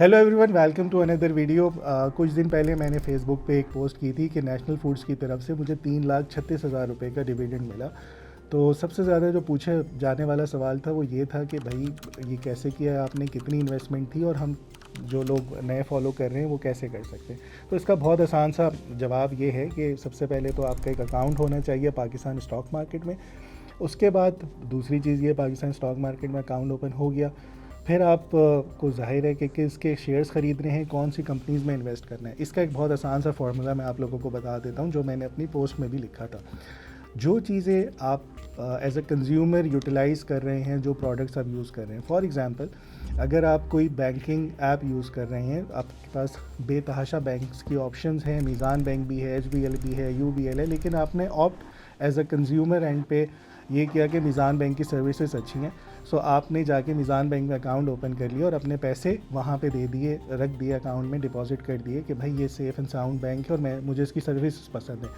Hello everyone, welcome to another video. कुछ दिन पहले मैंने फेसबुक पे एक पोस्ट की थी कि नेशनल फूड्स की तरफ से मुझे 3,36,000 रुपये का डिविडेंड मिला। तो सबसे ज़्यादा जो पूछे जाने वाला सवाल था वो ये था कि भाई ये कैसे किया आपने, कितनी इन्वेस्टमेंट थी और हम जो लोग नए फॉलो कर रहे हैं वो कैसे कर सकते हैं। तो इसका बहुत आसान सा जवाब ये है कि सबसे पहले तो आपका एक अकाउंट होना चाहिए पाकिस्तान स्टॉक मार्केट में। उसके बाद दूसरी चीज़ ये, पाकिस्तान स्टॉक मार्केट में अकाउंट ओपन हो गया, फिर आप को जाहिर है कि किसके शेयर्स ख़रीदने हैं, कौन सी कंपनीज़ में इन्वेस्ट करना है। इसका एक बहुत आसान सा फार्मूला मैं आप लोगों को बता देता हूँ, जो मैंने अपनी पोस्ट में भी लिखा था। जो चीज़ें आप एज अ कंज्यूमर यूटिलाइज़ कर रहे हैं, जो प्रोडक्ट्स आप यूज़ कर रहे हैं, फॉर एग्ज़ाम्पल अगर आप कोई बैंकिंग ऐप यूज़ कर रहे हैं, आपके पास बेतहाशा बैंक्स की ऑप्शंस हैं, मीज़ान बैंक भी है, HBL भी है, UBL है, लेकिन आपने opt as a consumer and pay ये किया कि मीज़ान बैंक की सर्विसेज अच्छी हैं। सो आपने जाके मीज़ान बैंक में अकाउंट ओपन कर लिया और अपने पैसे वहाँ पे दे दिए, रख दिए अकाउंट में, डिपॉजिट कर दिए कि भाई ये सेफ़ एंड साउंड बैंक है और मुझे इसकी सर्विसेज पसंद है।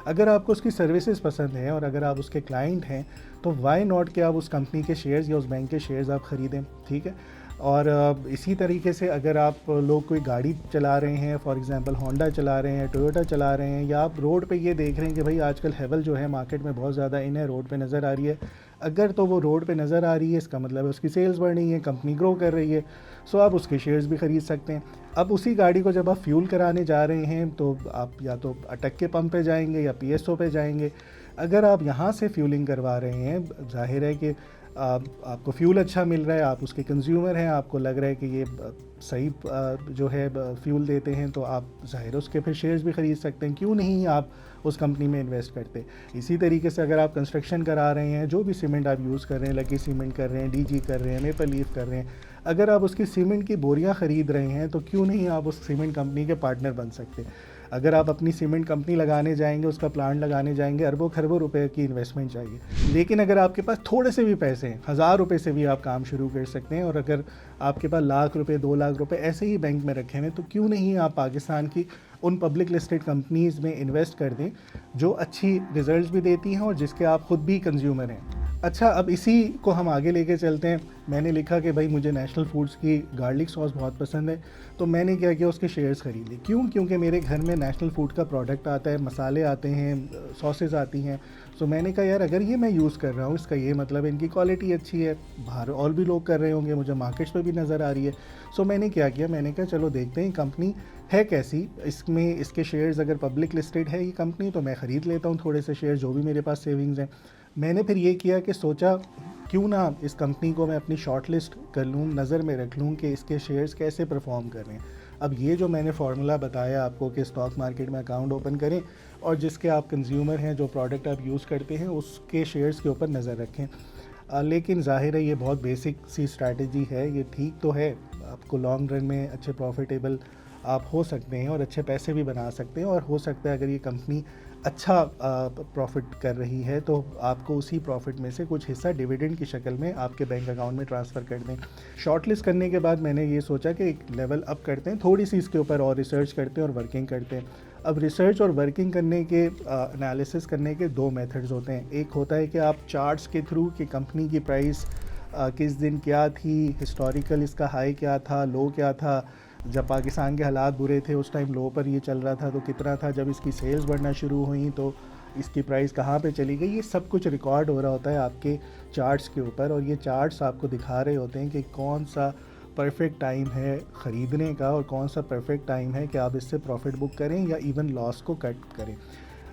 अगर आपको उसकी सर्विसेज पसंद है और अगर आप उसके क्लाइंट हैं तो वाई नॉट कि आप उस कंपनी के शेयर्स या उस बैंक के शेयर्स आप ख़रीदें, ठीक है। और इसी तरीके से अगर आप लोग कोई गाड़ी चला रहे हैं, फॉर एग्जांपल होंडा चला रहे हैं, टोयोटा चला रहे हैं, या आप रोड पे ये देख रहे हैं कि भाई आजकल हेवल जो है मार्केट में बहुत ज़्यादा इन है, रोड पे नज़र आ रही है, अगर तो वो रोड पे नज़र आ रही है इसका मतलब है उसकी सेल्स बढ़ रही है, कंपनी ग्रो कर रही है, सो आप उसके शेयर्स भी ख़रीद सकते हैं। अब उसी गाड़ी को जब आप फ्यूल कराने जा रहे हैं तो आप या तो अटक के पंप पे जाएंगे या PSO पे जाएंगे। अगर आप यहाँ से फ्यूलिंग करवा रहे हैं, जाहिर है कि आपको फ्यूल अच्छा मिल रहा है, आप उसके कंज्यूमर हैं, आपको लग रहा है कि ये सही जो है फ्यूल देते हैं, तो आप जाहिर है उसके फिर शेयर्स भी ख़रीद सकते हैं। क्यों नहीं आप उस कंपनी में इन्वेस्ट करते। इसी तरीके से अगर आप कंस्ट्रक्शन करा रहे हैं, जो भी सीमेंट आप यूज़ कर रहे हैं, लकी सीमेंट कर रहे हैं, DG कर रहे हैं, मेपल लीफ कर रहे हैं, अगर आप उसकी सीमेंट की बोरियां ख़रीद रहे हैं तो क्यों नहीं आप उस सीमेंट कंपनी के पार्टनर बन सकते। अगर आप अपनी सीमेंट कंपनी लगाने जाएंगे, उसका प्लांट लगाने जाएंगे, अरबों खरबों रुपए की इन्वेस्टमेंट चाहिए। लेकिन अगर आपके पास थोड़े से भी पैसे हैं, 1000 रुपये से भी आप काम शुरू कर सकते हैं। और अगर आपके पास लाख रुपए, 2 लाख रुपए ऐसे ही बैंक में रखे हुए, तो क्यों नहीं आप पाकिस्तान की उन पब्लिक लिस्टेड कंपनीज़ में इन्वेस्ट कर दें जो अच्छी रिजल्ट्स भी देती हैं और जिसके आप ख़ुद भी कंज्यूमर हैं। अच्छा, अब इसी को हम आगे लेके चलते हैं। मैंने लिखा कि भाई मुझे नेशनल फूड्स की गार्लिक सॉस बहुत पसंद है, तो मैंने क्या किया, उसके शेयर्स ख़रीद लिए। क्यों? क्योंकि मेरे घर में नेशनल फूड का प्रोडक्ट आता है, मसाले आते हैं, सॉसेज आती हैं। सो मैंने कहा यार अगर ये मैं यूज़ कर रहा हूँ, इसका ये मतलब इनकी क्वालिटी अच्छी है, बाहर और भी लोग कर रहे होंगे, मुझे मार्केट्स पे भी नज़र आ रही है। सो मैंने क्या किया, मैंने कहा चलो देखते हैं कंपनी है कैसी, इसमें इसके शेयर्स अगर पब्लिक लिस्टेड है ये कंपनी तो मैं ख़रीद लेता हूँ थोड़े से शेयर, जो भी मेरे पास सेविंग्स हैं। मैंने फिर ये किया कि सोचा क्यों ना इस कंपनी को मैं अपनी शॉर्ट लिस्ट कर लूँ, नज़र में रख लूँ कि इसके शेयर्स कैसे परफॉर्म कर रहे हैं। अब ये जो मैंने फार्मूला बताया आपको कि स्टॉक मार्केट में अकाउंट ओपन करें और जिसके आप कंज्यूमर हैं, जो प्रोडक्ट आप यूज़ करते हैं, उसके शेयर्स के ऊपर नज़र रखें। लेकिन ज़ाहिर है ये बहुत बेसिक सी स्ट्रैटेजी है, ये ठीक तो है, आपको लॉन्ग रन में अच्छे प्रॉफिटेबल आप हो सकते हैं और अच्छे पैसे भी बना सकते हैं। और हो सकता है अगर ये कंपनी अच्छा प्रॉफिट कर रही है तो आपको उसी प्रॉफिट में से कुछ हिस्सा डिविडेंड की शक्ल में आपके बैंक अकाउंट में ट्रांसफ़र कर दें। शॉर्टलिस्ट करने के बाद मैंने ये सोचा कि एक लेवल अप करते हैं, थोड़ी सी इसके ऊपर और रिसर्च करते हैं और वर्किंग करते हैं। अब रिसर्च और वर्किंग करने के एनालिसिस करने के 2 मेथड्स होते हैं। एक होता है कि आप चार्ट्स के थ्रू कि कंपनी की प्राइस किस दिन क्या थी, हिस्टोरिकल इसका हाई क्या था, लो क्या था, जब पाकिस्तान के हालात बुरे थे उस टाइम लो पर ये चल रहा था तो कितना था, जब इसकी सेल्स बढ़ना शुरू हुई तो इसकी प्राइस कहाँ पे चली गई, ये सब कुछ रिकॉर्ड हो रहा होता है आपके चार्ट्स के ऊपर। और ये चार्ट्स आपको दिखा रहे होते हैं कि कौन सा परफेक्ट टाइम है ख़रीदने का और कौन सा परफेक्ट टाइम है कि आप इससे प्रॉफिट बुक करें या इवन लॉस को कट करें।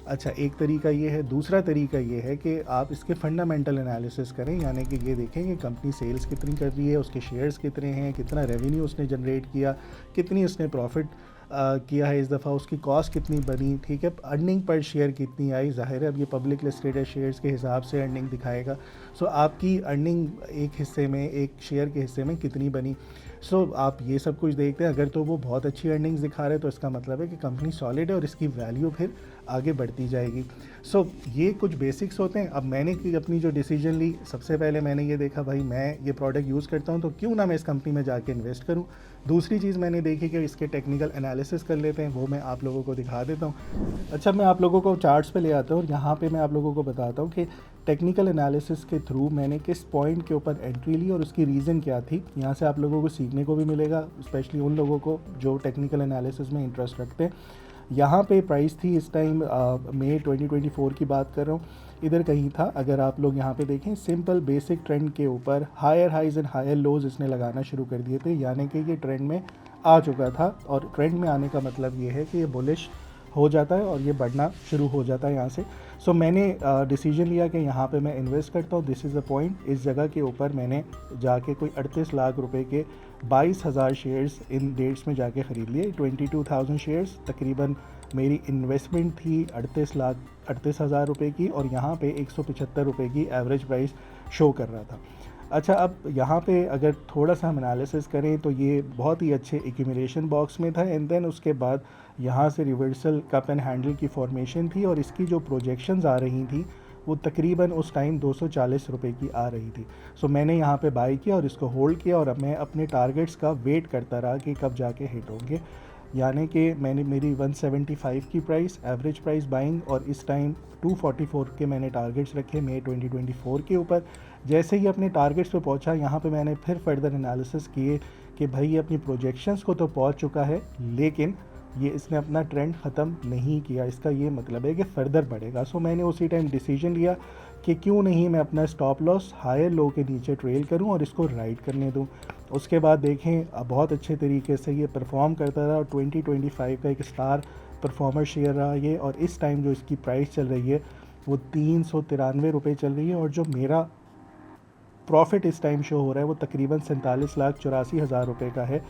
अच्छा, एक तरीका ये है। दूसरा तरीका ये है कि आप इसके फंडामेंटल एनालिसिस करें, यानी कि ये देखें कि कंपनी सेल्स कितनी कर रही है, उसके शेयर्स कितने हैं, कितना रेवेन्यू उसने जनरेट किया, कितनी उसने प्रॉफिट किया है इस दफ़ा, उसकी कॉस्ट कितनी बनी, ठीक है, अर्निंग पर शेयर कितनी आई। ज़ाहिर है अब ये पब्लिक लिस्टेड है, शेयर्स के हिसाब से अर्निंग दिखाएगा। सो आपकी अर्निंग एक हिस्से में, एक शेयर के हिस्से में कितनी बनी। सो आप ये सब कुछ देखते हैं। अगर तो वो बहुत अच्छी अर्निंग्स दिखा रहे हैं तो इसका मतलब है कि कंपनी सॉलिड है और इसकी वैल्यू फिर आगे बढ़ती जाएगी। सो ये कुछ बेसिक्स होते हैं। अब मैंने अपनी जो डिसीजन ली, सबसे पहले मैंने ये देखा भाई मैं ये प्रोडक्ट यूज़ करता हूँ तो क्यों ना मैं इस कंपनी में जाके इन्वेस्ट करूँ। दूसरी चीज़ मैंने देखी कि इसके टेक्निकल एनालिसिस कर लेते हैं, वो मैं आप लोगों को दिखा देता हूँ। अच्छा, मैं आप लोगों को चार्ट्स पे ले आता हूँ और यहाँ पे मैं आप लोगों को बताता हूँ कि टेक्निकल एनालिसिस के थ्रू मैंने किस पॉइंट के ऊपर एंट्री ली और उसकी रीज़न क्या थी। यहाँ से आप लोगों को सीखने को भी मिलेगा, स्पेशली उन लोगों को जो टेक्निकल एनालिसिस में इंटरेस्ट रखते हैं। यहाँ पे प्राइस थी इस टाइम मई 2024 की बात कर रहा हूँ, इधर कहीं था। अगर आप लोग यहाँ पे देखें, सिंपल बेसिक ट्रेंड के ऊपर higher highs and higher lows इसने लगाना शुरू कर दिए थे, यानी कि ये ट्रेंड में आ चुका था। और ट्रेंड में आने का मतलब ये है कि ये बुलिश हो जाता है और ये बढ़ना शुरू हो जाता है यहाँ से। सो मैंने डिसीजन लिया कि यहाँ पे मैं इन्वेस्ट करता हूँ, दिस इज़ द पॉइंट। इस जगह के ऊपर मैंने जाके कोई 38 लाख रुपए के 22,000 शेयर्स इन डेट्स में जाके ख़रीद लिए। 22,000 शेयर्स तकरीबन मेरी इन्वेस्टमेंट थी 38,000 रुपये की, और यहाँ पे 175 रुपये की एवरेज प्राइस शो कर रहा था। अच्छा, अब यहाँ पे अगर थोड़ा सा हम एनालिसिस करें तो ये बहुत ही अच्छे एक्यूमुलेशन बॉक्स में था, एंड देन उसके बाद यहाँ से रिवर्सल कप एंड हैंडल की फॉर्मेशन थी, और इसकी जो प्रोजेक्शंस आ रही थी वो तकरीबन उस टाइम 240 रुपये की आ रही थी। सो मैंने यहाँ पे बाई किया और इसको होल्ड किया, और अब मैं अपने टारगेट्स का वेट करता रहा कि कब जाके हिट होंगे। यानी कि मैंने मेरी 175 की प्राइस एवरेज प्राइस बाइंग, और इस टाइम 244 के मैंने टारगेट्स रखे मई 2024 के ऊपर। जैसे ही अपने टारगेट्स पे पहुंचा, यहाँ पे मैंने फिर फर्दर एनालिसिस किए कि भाई ये अपनी प्रोजेक्शंस को तो पहुंच चुका है, लेकिन ये इसने अपना ट्रेंड ख़त्म नहीं किया, इसका ये मतलब है कि फ़र्दर बढ़ेगा। सो मैंने उसी टाइम डिसीजन लिया कि क्यों नहीं मैं अपना स्टॉप लॉस हायर लो के नीचे ट्रेल करूं और इसको राइड करने दूं। उसके बाद देखें, अब बहुत अच्छे तरीके से ये परफॉर्म करता रहा, और 2025 का एक स्टार परफॉर्मर शेयर रहा ये। और इस टाइम जो इसकी प्राइस चल रही है वो 393 रुपये चल रही है, और जो मेरा प्रॉफिट इस टाइम शो हो रहा है वो तकरीबन 47,84,000 रुपये का है।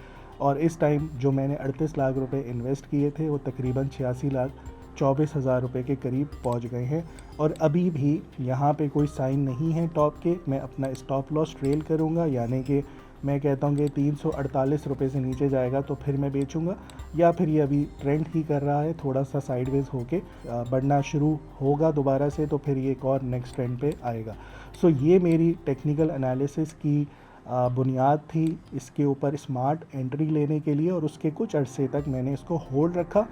और इस टाइम जो मैंने 38 लाख रुपए इन्वेस्ट किए थे वो तकरीबन 86,24,000 रुपये के करीब पहुंच गए हैं। और अभी भी यहाँ पे कोई साइन नहीं है टॉप के। मैं अपना स्टॉप लॉस ट्रेल करूँगा, यानी कि मैं कहता हूँ कि 348 रुपये से नीचे जाएगा तो फिर मैं बेचूँगा, या फिर ये अभी ट्रेंड ही कर रहा है, थोड़ा सा साइडवेज होके बढ़ना शुरू होगा दोबारा से, तो फिर ये एक और नेक्स्ट ट्रेंड पे आएगा। सो ये मेरी टेक्निकल एनालिसिस की बुनियाद थी इसके ऊपर स्मार्ट एंट्री लेने के लिए, और उसके कुछ अरसे तक मैंने इसको होल्ड रखा।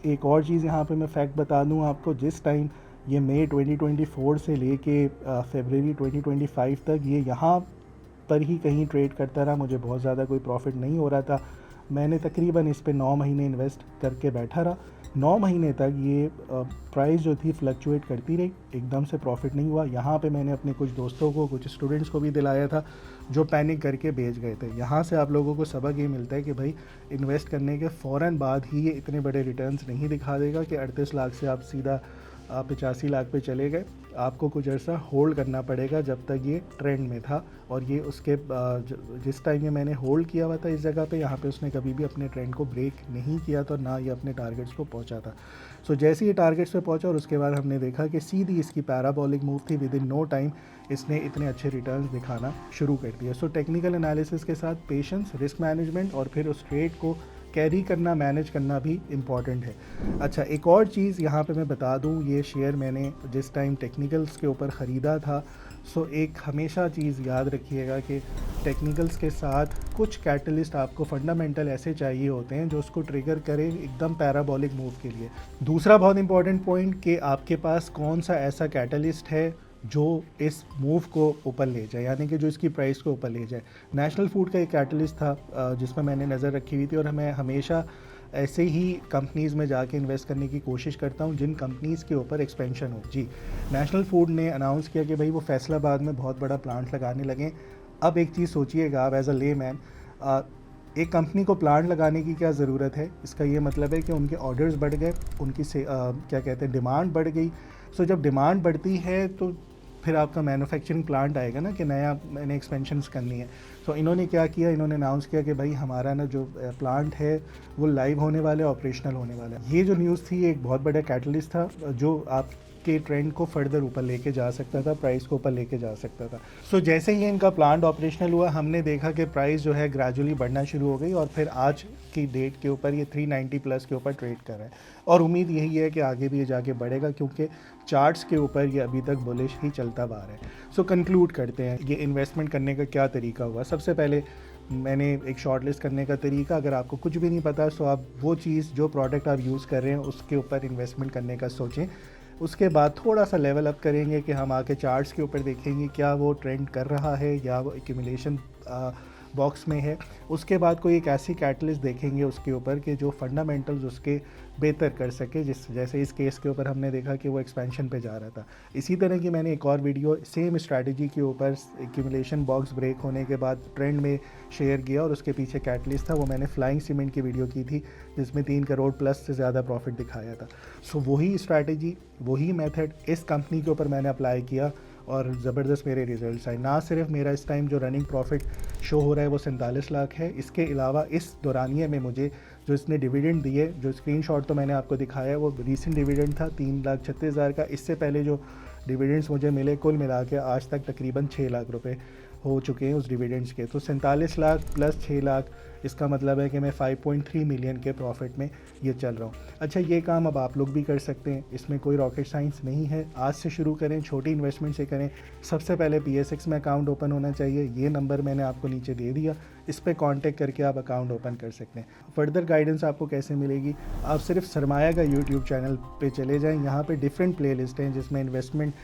एक और चीज़ यहाँ पे मैं फैक्ट बता दूँ आपको, जिस टाइम ये मई 2024 से लेके फरवरी 2025 तक ये यहाँ पर ही कहीं ट्रेड करता रहा, मुझे बहुत ज़्यादा कोई प्रॉफिट नहीं हो रहा था। मैंने तकरीबन इस पे 9 महीने इन्वेस्ट करके बैठा रहा। 9 महीने तक ये प्राइस जो थी फ्लक्चुएट करती रही, एकदम से प्रॉफिट नहीं हुआ। यहाँ पे मैंने अपने कुछ दोस्तों को, कुछ स्टूडेंट्स को भी दिलाया था जो पैनिक करके बेच गए थे। यहाँ से आप लोगों को सबक ये मिलता है कि भाई इन्वेस्ट करने के फ़ौरन बाद ही ये इतने बड़े रिटर्न्स नहीं दिखा देगा कि 38 लाख से आप सीधा 85 लाख पे चले गए। आपको कुछ अर्सा होल्ड करना पड़ेगा जब तक ये ट्रेंड में था, और ये उसके जिस टाइम ये मैंने होल्ड किया हुआ था इस जगह पे, यहाँ पे उसने कभी भी अपने ट्रेंड को ब्रेक नहीं किया था, ना ये अपने टारगेट्स को पहुँचा था। सो जैसे ये टारगेट्स पे पहुँचा और उसके बाद हमने देखा कि सीधी इसकी पैराबोलिक मूव थी, विद इन नो टाइम इसने इतने अच्छे रिटर्न्स दिखाना शुरू कर दिया। सो टेक्निकल एनालिसिस के साथ पेशेंस, रिस्क मैनेजमेंट और फिर उस ट्रेड को कैरी करना, मैनेज करना भी इम्पॉर्टेंट है। अच्छा, एक और चीज़ यहाँ पे मैं बता दूँ, ये शेयर मैंने जिस टाइम टेक्निकल्स के ऊपर ख़रीदा था, सो एक हमेशा चीज़ याद रखिएगा कि टेक्निकल्स के साथ कुछ कैटलिस्ट आपको फंडामेंटल ऐसे चाहिए होते हैं जो उसको ट्रिगर करें एकदम पैराबोलिक मूव के लिए। दूसरा बहुत इंपॉर्टेंट पॉइंट कि आपके पास कौन सा ऐसा कैटलिस्ट है जो इस मूव को ऊपर ले जाए, यानी कि जो इसकी प्राइस को ऊपर ले जाए। नेशनल फूड का एक कैटलिस्ट था जिसमें मैंने नज़र रखी हुई थी, और मैं हमेशा ऐसे ही कंपनीज़ में जाके इन्वेस्ट करने की कोशिश करता हूँ जिन कंपनीज़ के ऊपर एक्सपेंशन हो। जी, नेशनल फूड ने अनाउंस किया कि भाई वो फैसलाबाद में बहुत बड़ा प्लांट लगाने लगे। अब एक चीज़ सोचिएगा आप एज अ ले मैन, एक कंपनी को प्लांट लगाने की क्या ज़रूरत है? इसका ये मतलब है कि उनके ऑर्डर्स बढ़ गए, उनकी क्या कहते हैं, डिमांड बढ़ गई। सो जब डिमांड बढ़ती है तो फिर आपका मैन्युफैक्चरिंग प्लांट आएगा ना कि नया मैंने एक्सपेंशंस करनी है। सो इन्होंने क्या किया, इन्होंने अनाउंस किया कि भाई हमारा ना जो प्लांट है वो लाइव होने वाला है, ऑपरेशनल होने वाला है। ये जो न्यूज़ थी एक बहुत बड़ा कैटलिस्ट था जो आपके ट्रेंड को फर्दर ऊपर लेके जा सकता था, प्राइस को ऊपर लेके जा सकता था। सो जैसे ही इनका प्लांट ऑपरेशनल हुआ, हमने देखा कि प्राइस जो है ग्रेजुअली बढ़ना शुरू हो गई, और फिर आज की डेट के ऊपर ये 390 प्लस के ऊपर ट्रेड कर रहा है, और उम्मीद यही है कि आगे भी ये जाके बढ़ेगा, क्योंकि चार्ट्स के ऊपर ये अभी तक बुलिश ही चलता आ रहा है। सो कंक्लूड करते हैं, ये इन्वेस्टमेंट करने का क्या तरीका हुआ। सबसे पहले मैंने एक शॉर्ट लिस्ट करने का तरीका, अगर आपको कुछ भी नहीं पता तो आप वो चीज़, जो प्रोडक्ट आप यूज़ कर रहे हैं उसके ऊपर इन्वेस्टमेंट करने का सोचें। उसके बाद थोड़ा सा लेवल अप करेंगे कि हम आके चार्ट्स के ऊपर देखेंगे क्या वो ट्रेंड कर रहा है या वो एक्यूमुलेशन बॉक्स में है। उसके बाद कोई एक ऐसी कैटलिस्ट देखेंगे उसके ऊपर कि जो फंडामेंटल्स उसके बेहतर कर सके, जैसे इस केस के ऊपर हमने देखा कि वो एक्सपेंशन पे जा रहा था। इसी तरह की मैंने एक और वीडियो सेम स्ट्रैटेजी के ऊपर एक्यूमुलेशन बॉक्स ब्रेक होने के बाद ट्रेंड में शेयर किया और उसके पीछे कैटलिस्ट था, वो मैंने फ्लाइंग सीमेंट की वीडियो की थी जिसमें 3 करोड़ प्लस से ज़्यादा प्रॉफिट दिखाया था। सो वही स्ट्रैटेजी, वही मेथड इस कंपनी के ऊपर मैंने अप्लाई किया और ज़बरदस्त मेरे रिजल्ट्स आए। ना सिर्फ मेरा इस टाइम जो रनिंग प्रॉफिट शो हो रहा है वो 47 लाख है, इसके अलावा इस दौरानिए में मुझे जो इसने डिविडेंड दिए, जो स्क्रीनशॉट तो मैंने आपको दिखाया है वो रीसेंट डिविडेंड था 3,36,000 का। इससे पहले जो डिविडेंड्स मुझे मिले कुल मिला के आज तक तकरीबन 6 लाख रुपए हो चुके हैं उस डिविडेंड्स के। तो 47 लाख प्लस 6 लाख, इसका मतलब है कि मैं 5.3 मिलियन के प्रॉफिट में ये चल रहा हूँ। अच्छा, ये काम अब आप लोग भी कर सकते हैं, इसमें कोई रॉकेट साइंस नहीं है। आज से शुरू करें, छोटी इन्वेस्टमेंट से करें। सबसे पहले PSX में अकाउंट ओपन होना चाहिए, ये नंबर मैंने आपको नीचे दे दिया, इस पर कॉन्टेक्ट करके आप अकाउंट ओपन कर सकते हैं। फर्दर गाइडेंस आपको कैसे मिलेगी, आप सिर्फ सरमाया का यूट्यूब चैनल पे चले जाएँ, यहाँ पे डिफरेंट प्लेलिस्ट हैं जिसमें इन्वेस्टमेंट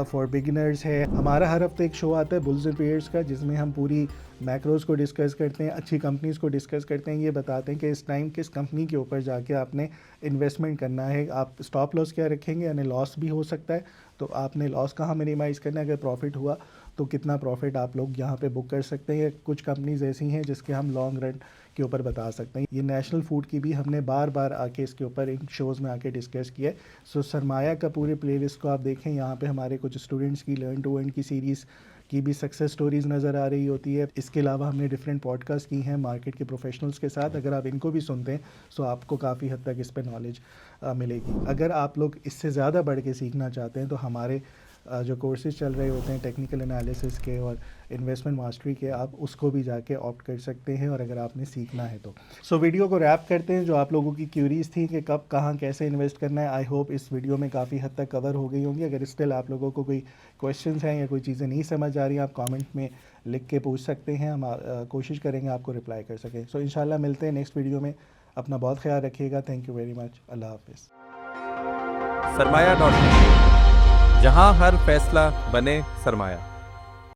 फॉर बिगिनर्स है। हमारा हर हफ्ते एक शो आता है बुल्स एंड बेयर्स का, जिसमें हम पूरी मैक्रोज को डिस्कस करते हैं, अच्छी कंपनीज़ को डिस्कस करते हैं, ये बताते हैं कि इस टाइम किस कंपनी के ऊपर जाके आपने इन्वेस्टमेंट करना है, आप स्टॉप लॉस क्या रखेंगे, यानी लॉस भी हो सकता है तो आपने लॉस कहाँ मिनिमाइज़ करना है, अगर प्रॉफिट हुआ तो कितना प्रॉफिट आप लोग यहाँ पे बुक कर सकते हैं। कुछ कंपनीज ऐसी हैं जिसके हम लॉन्ग रन के ऊपर बता सकते हैं। ये नेशनल फूड की भी हमने बार बार आके इसके ऊपर इन शोज़ में आके डिस्कस किया है। सो सरमाया का पूरे प्लेलिस्ट को आप देखें, यहाँ पे हमारे कुछ स्टूडेंट्स की लर्न टू अर्न की सीरीज़ की भी सक्सेस स्टोरीज़ नज़र आ रही होती है। इसके अलावा हमने डिफरेंट पॉडकास्ट की हैं मार्केट के प्रोफेशनल्स के साथ, अगर आप इनको भी सुनते हैं तो आपको काफ़ी हद तक इस पर नॉलेज मिलेगी। अगर आप लोग इससे ज़्यादा बढ़ के सीखना चाहते हैं तो हमारे जो कोर्सेज चल रहे होते हैं टेक्निकल एनालिसिस के और इन्वेस्टमेंट मास्टरी के, आप उसको भी जाके ऑप्ट कर सकते हैं और अगर आपने सीखना है तो। सो वीडियो को रैप करते हैं। जो आप लोगों की क्यूरीज थी कि कब कहाँ कैसे इन्वेस्ट करना है, आई होप इस वीडियो में काफ़ी हद तक कवर हो गई होंगी। अगर स्टिल आप लोगों को कोई क्वेश्चंस हैं या कोई चीज़ें नहीं समझ आ रही हैं, आप कमेंट में लिख के पूछ सकते हैं, हम कोशिश करेंगे आपको रिप्लाई कर सकें। सो इंशाल्लाह मिलते हैं नेक्स्ट वीडियो में। अपना बहुत ख्याल रखिएगा। Thank you very much. अल्लाह हाफिज़। सरमाया.com, जहां हर फैसला बने सरमाया।